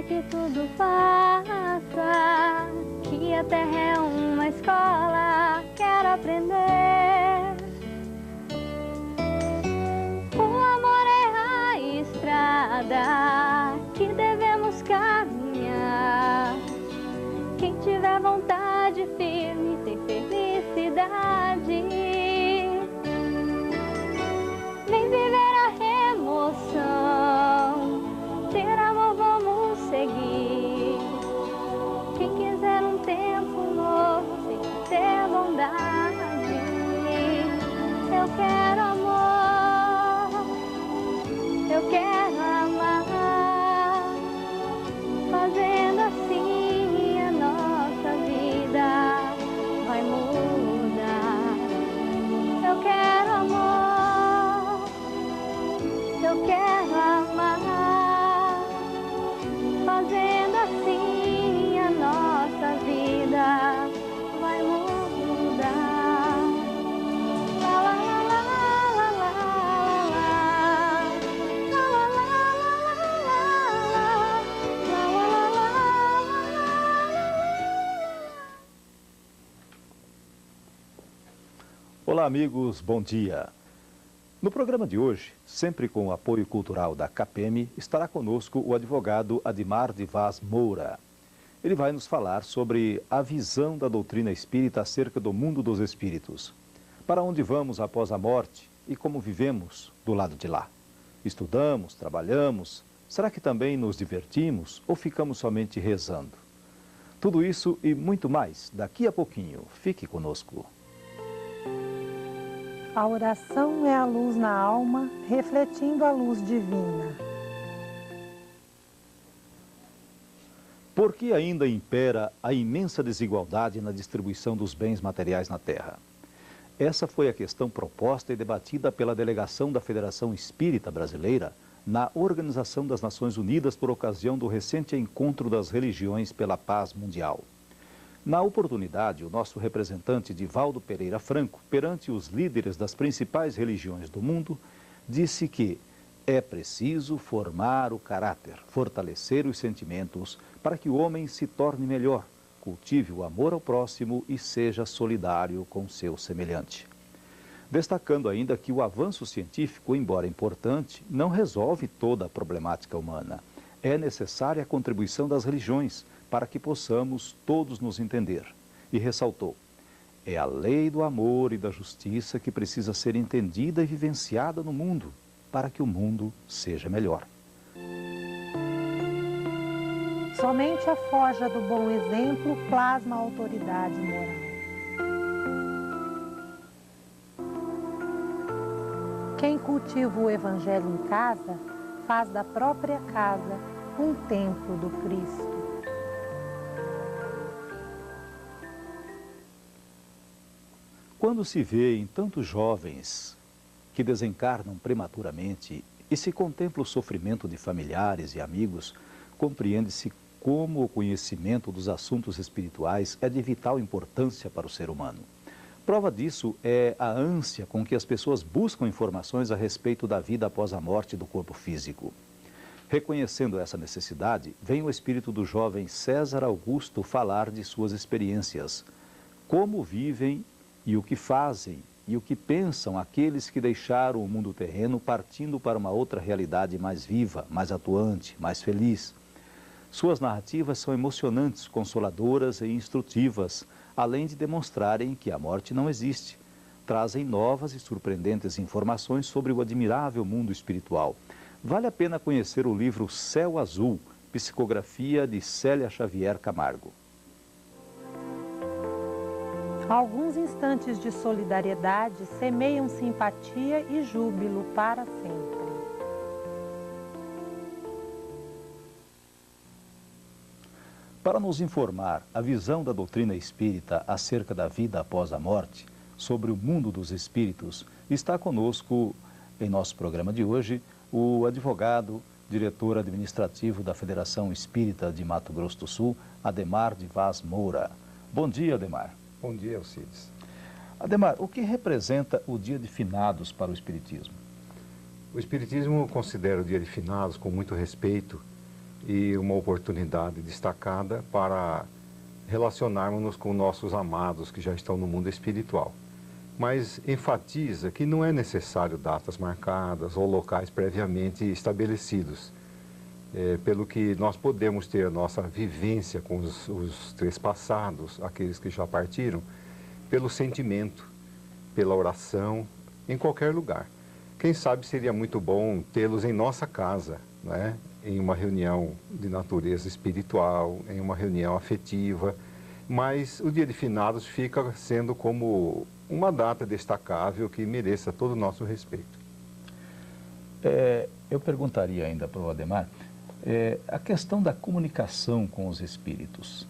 até que tudo passa, que a terra é uma escola, quero aprender. O amor é a estrada que devemos caminhar. Quem tiver vontade firme tem felicidade. Vem viver a emoção, ter amor vamos seguir. Quem quiser um tempo novo tem que ter bondade. Eu quero amor, eu quero amar, fazendo assim a nossa vida vai mudar. Eu quero amor, eu quero amar, fazendo assim a nossa vida vai mudar. La la la la la la la, la la la la la la. Olá, amigos, bom dia. No programa de hoje, sempre com o apoio cultural da CAPEM, estará conosco o advogado Ademar de Vaz Moura. Ele vai nos falar sobre a visão da doutrina espírita acerca do mundo dos espíritos. Para onde vamos após a morte e como vivemos do lado de lá? Estudamos, trabalhamos, será que também nos divertimos ou ficamos somente rezando? Tudo isso e muito mais daqui a pouquinho. Fique conosco. A oração é a luz na alma, refletindo a luz divina. Por que ainda impera a imensa desigualdade na distribuição dos bens materiais na Terra? Essa foi a questão proposta e debatida pela delegação da Federação Espírita Brasileira na Organização das Nações Unidas por ocasião do recente Encontro das Religiões pela Paz Mundial. Na oportunidade, o nosso representante Divaldo Pereira Franco, perante os líderes das principais religiões do mundo, disse que é preciso formar o caráter, fortalecer os sentimentos para que o homem se torne melhor, cultive o amor ao próximo e seja solidário com seu semelhante. Destacando ainda que o avanço científico, embora importante, não resolve toda a problemática humana. É necessária a contribuição das religiões para que possamos todos nos entender. E ressaltou, é a lei do amor e da justiça que precisa ser entendida e vivenciada no mundo, para que o mundo seja melhor. Somente a forja do bom exemplo plasma a autoridade moral. Quem cultiva o Evangelho em casa, faz da própria casa um templo do Cristo. Quando se vê em tantos jovens que desencarnam prematuramente e se contempla o sofrimento de familiares e amigos, compreende-se como o conhecimento dos assuntos espirituais é de vital importância para o ser humano. Prova disso é a ânsia com que as pessoas buscam informações a respeito da vida após a morte do corpo físico. Reconhecendo essa necessidade, vem o espírito do jovem César Augusto falar de suas experiências, como vivem e o que fazem e o que pensam aqueles que deixaram o mundo terreno partindo para uma outra realidade mais viva, mais atuante, mais feliz. Suas narrativas são emocionantes, consoladoras e instrutivas, além de demonstrarem que a morte não existe. Trazem novas e surpreendentes informações sobre o admirável mundo espiritual. Vale a pena conhecer o livro Céu Azul, psicografia de Célia Xavier Camargo. Alguns instantes de solidariedade semeiam simpatia e júbilo para sempre. Para nos informar a visão da doutrina espírita acerca da vida após a morte, sobre o mundo dos espíritos, está conosco, em nosso programa de hoje, o advogado, diretor administrativo da Federação Espírita de Mato Grosso do Sul, Ademar de Vaz Moura. Bom dia, Ademar. Bom dia, Alcides. Ademar, o que representa o Dia de Finados para o Espiritismo? O Espiritismo considera o Dia de Finados com muito respeito, e uma oportunidade destacada para relacionarmos-nos com nossos amados que já estão no mundo espiritual. Mas enfatiza que não é necessário datas marcadas ou locais previamente estabelecidos, pelo que nós podemos ter a nossa vivência com os trespassados, aqueles que já partiram, pelo sentimento, pela oração, em qualquer lugar. Quem sabe seria muito bom tê-los em nossa casa, né? Em uma reunião de natureza espiritual, em uma reunião afetiva, mas o dia de finados fica sendo como uma data destacável que mereça todo o nosso respeito. Eu perguntaria ainda para o Ademar, a questão da comunicação com os espíritos.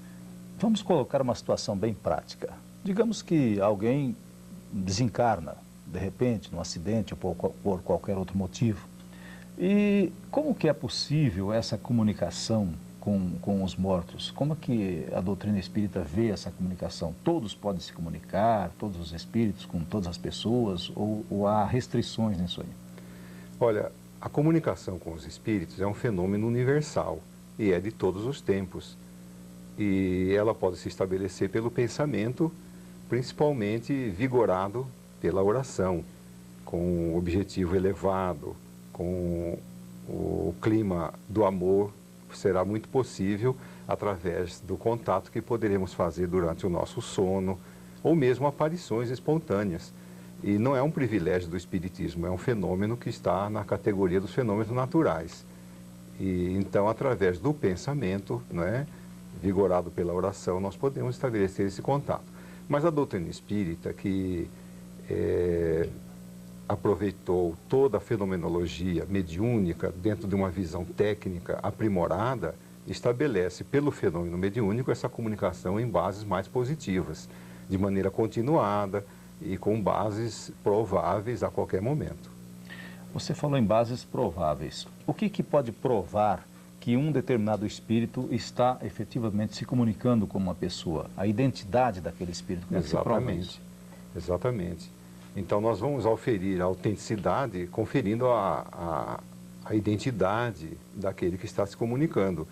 Vamos colocar uma situação bem prática. Digamos que alguém desencarna, de repente, num acidente ou por qualquer outro motivo. E como que é possível essa comunicação com os mortos? Como é que a doutrina espírita vê essa comunicação? Todos podem se comunicar, todos os espíritos com todas as pessoas, ou há restrições nisso aí? Olha, a comunicação com os espíritos é um fenômeno universal e é de todos os tempos. E ela pode se estabelecer pelo pensamento, principalmente vigorado pela oração, com um objetivo elevado, com o clima do amor, será muito possível através do contato que poderemos fazer durante o nosso sono, ou mesmo aparições espontâneas. E não é um privilégio do Espiritismo, é um fenômeno que está na categoria dos fenômenos naturais. E então, através do pensamento, né, vigorado pela oração, nós podemos estabelecer esse contato. Mas a doutrina espírita, que aproveitou toda a fenomenologia mediúnica dentro de uma visão técnica aprimorada, estabelece pelo fenômeno mediúnico essa comunicação em bases mais positivas, de maneira continuada e com bases prováveis a qualquer momento. Você falou em bases prováveis. O que pode provar que um determinado espírito está efetivamente se comunicando com uma pessoa? A identidade daquele espírito, como é que se prova isso? Exatamente. Então, nós vamos auferir a autenticidade conferindo a identidade daquele que está se comunicando.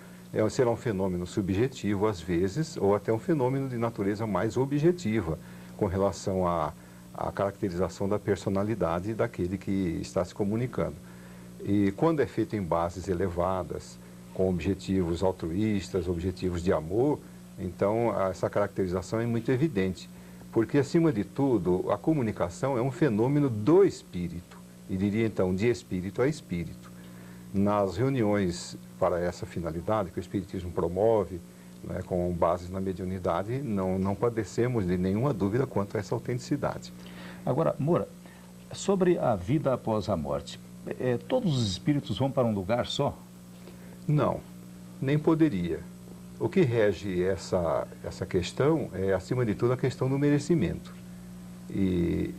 Será um fenômeno subjetivo, às vezes, ou até um fenômeno de natureza mais objetiva, com relação à caracterização da personalidade daquele que está se comunicando. E quando é feito em bases elevadas, com objetivos altruístas, objetivos de amor, então essa caracterização é muito evidente. Porque, acima de tudo, a comunicação é um fenômeno do espírito, e diria então de espírito a espírito. Nas reuniões para essa finalidade que o Espiritismo promove, né, com bases na mediunidade, não padecemos de nenhuma dúvida quanto a essa autenticidade. Agora, Moura, sobre a vida após a morte, todos os espíritos vão para um lugar só? Não, nem poderia. O que rege essa questão é, acima de tudo, a questão do merecimento. E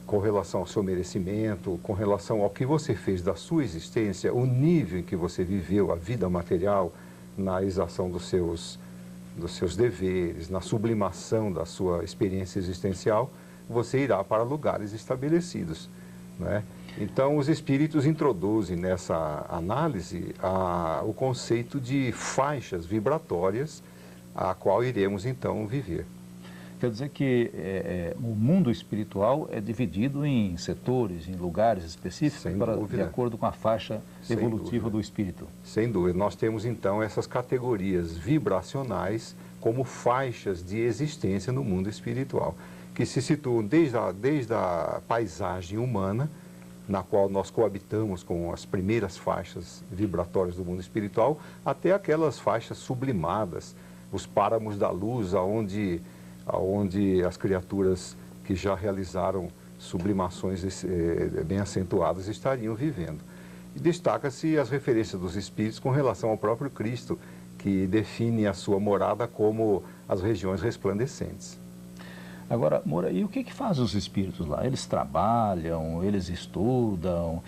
com relação ao seu merecimento, com relação ao que você fez da sua existência, o nível em que você viveu a vida material, na exação dos seus deveres, na sublimação da sua experiência existencial, você irá para lugares estabelecidos, né? Então, os espíritos introduzem nessa análise o conceito de faixas vibratórias, a qual iremos, então, viver. Quer dizer que o mundo espiritual é dividido em setores, em lugares específicos, de acordo com a faixa evolutiva do espírito. Sem dúvida. Nós temos, então, essas categorias vibracionais como faixas de existência no mundo espiritual, que se situam desde a paisagem humana, na qual nós coabitamos com as primeiras faixas vibratórias do mundo espiritual, até aquelas faixas sublimadas, os páramos da luz, aonde as criaturas que já realizaram sublimações bem acentuadas estariam vivendo. E destaca-se as referências dos espíritos com relação ao próprio Cristo, que define a sua morada como as regiões resplandecentes. Agora, Moura, e o que faz os espíritos lá? Eles trabalham, eles estudam,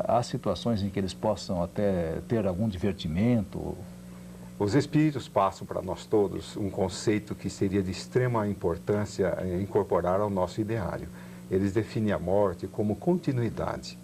há situações em que eles possam até ter algum divertimento? Os espíritos passam para nós todos um conceito que seria de extrema importância incorporar ao nosso ideário. Eles definem a morte como continuidade.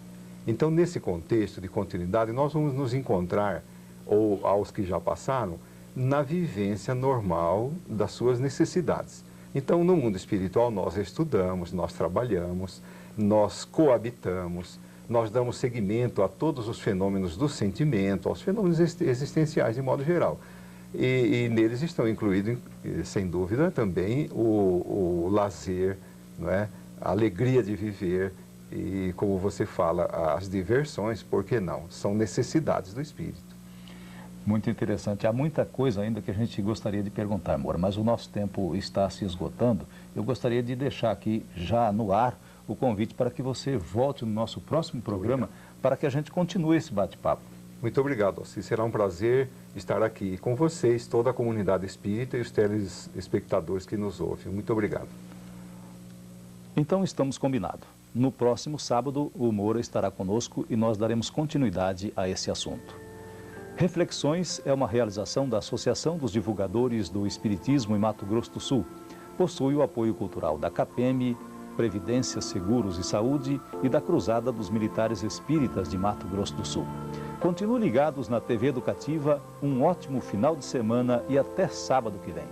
Então, nesse contexto de continuidade, nós vamos nos encontrar ou aos que já passaram, na vivência normal das suas necessidades. Então, no mundo espiritual, nós estudamos, nós trabalhamos, nós coabitamos, nós damos seguimento a todos os fenômenos do sentimento, aos fenômenos existenciais de modo geral. E neles estão incluídos, sem dúvida, também o lazer, não é? A alegria de viver e, como você fala, as diversões, por que não? São necessidades do espírito. Muito interessante. Há muita coisa ainda que a gente gostaria de perguntar, Moura, mas o nosso tempo está se esgotando. Eu gostaria de deixar aqui, já no ar, o convite para que você volte no nosso próximo programa para que a gente continue esse bate-papo. Muito obrigado, Alci. Será um prazer estar aqui com vocês, toda a comunidade espírita e os telespectadores que nos ouvem. Muito obrigado. Então estamos combinados. No próximo sábado, o Moura estará conosco e nós daremos continuidade a esse assunto. Reflexões é uma realização da Associação dos Divulgadores do Espiritismo em Mato Grosso do Sul. Possui o apoio cultural da CAPEM, Previdência, Seguros e Saúde e da Cruzada dos Militares Espíritas de Mato Grosso do Sul. Continuem ligados na TV Educativa, um ótimo final de semana e até sábado que vem.